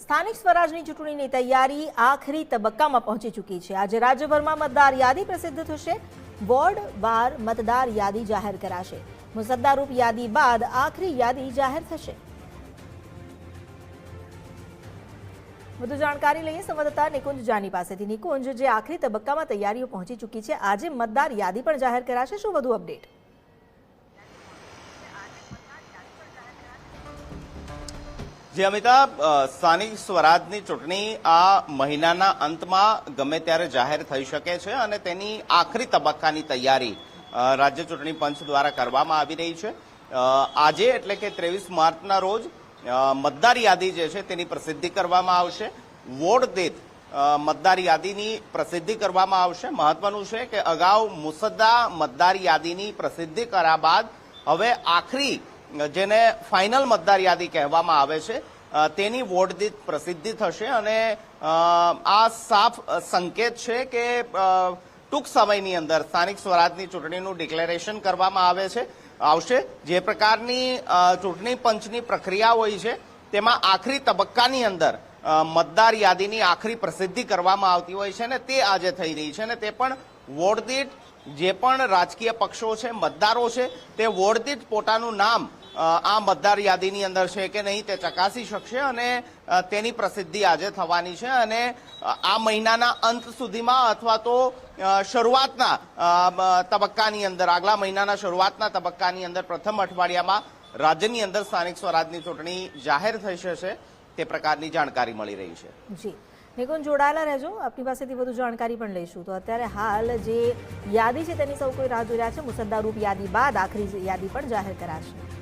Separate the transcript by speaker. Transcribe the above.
Speaker 1: સ્થાનિક સ્વરાજની ચૂંટણીની તૈયારી આખરી તબક્કામાં પહોંચી ચૂકી છે। આજે રાજ્યભરમાં મતદાર યાદી પ્રસિદ્ધ થશે। વોર્ડ વાર મતદાર યાદી જાહેર કરાશે। મુસદ્દારૂપ યાદી બાદ આખરી યાદી જાહેર થશે। વધુ જાણકારી લઈએ સંવાદદાતા નિકુંજ જાની પાસેથી। નિકુંજ, જે આખરી તબક્કામાં તૈયારીઓ પહોંચી ચૂકી છે, આજે મતદાર યાદી પણ જાહેર કરાશે, શું વધુ અપડેટ?
Speaker 2: જી અમિતા, સ્થાનિક સ્વરાજની ચૂંટણી આ મહિનાના અંતમાં ગમે ત્યારે જાહેર થઈ શકે છે અને તેની આખરી તબક્કાની તૈયારી રાજ્ય ચૂંટણી પંચ દ્વારા કરવામાં આવી રહી છે। આજે એટલે કે 23 માર્ચના રોજ મતદાર યાદી જે છે તેની પ્રસિદ્ધિ કરવામાં આવશે। વોર્ડ દીઠ મતદાર યાદીની પ્રસિદ્ધિ કરવામાં આવશે। મહત્વનું છે કે અગાઉ મુસદ્દા મતદાર યાદીની પ્રસિદ્ધિ કર્યા બાદ હવે આખરી જેને ફાઇનલ મતદાર યાદી કહેવામાં આવે છે તેની વોર્ડ દીઠ પ્રસિદ્ધિ થશે અને આ સાફ સંકેત છે કે ટૂંક સમયની અંદર સ્થાનિક સ્વરાજની ચૂંટણીનું ડિક્લેરેશન કરવામાં આવશે। જે પ્રકારની ચૂંટણી પંચની પ્રક્રિયા હોય છે તેમાં આખરી તબક્કાની અંદર મતદાર યાદીની આખરી પ્રસિદ્ધિ કરવામાં આવતી હોય છે ને તે આજે થઈ રહી છે અને તે પણ વોર્ડ દીઠ જે પણ રાજકીય પક્ષો છે, મતદારો છે, તે વોર્ડ દીઠ પોતાનું નામ આ મતદાર યાદીની અંદર છે કે નહીં તે ચકાસી શકશે અને તેની પ્રસિદ્ધિ આજે થવાની છે અને આ મહિનાના અંત સુધીમાં અથવા તો શરૂઆતના તબક્કાની અંદર આગલા મહિનાના શરૂઆતના તબક્કાની અંદર પ્રથમ અઠવાડિયામાં રાજ્યની અંદર સ્થાનિક સ્વરાજની ચૂંટણી જાહેર થઈ જશે તે પ્રકારની જાણકારી મળી રહી છે।
Speaker 1: જી નિકુંજ, જોડાયેલા રહેજો, આપની પાસેથી વધુ જાણકારી પણ લઈશું। તો અત્યારે હાલ જે યાદી છે તેની સૌ કોઈ રાહ જોઈ રહ્યા છે। મુસદ્દારૂપ યાદી બાદ આખરી યાદી પણ જાહેર કરાશે।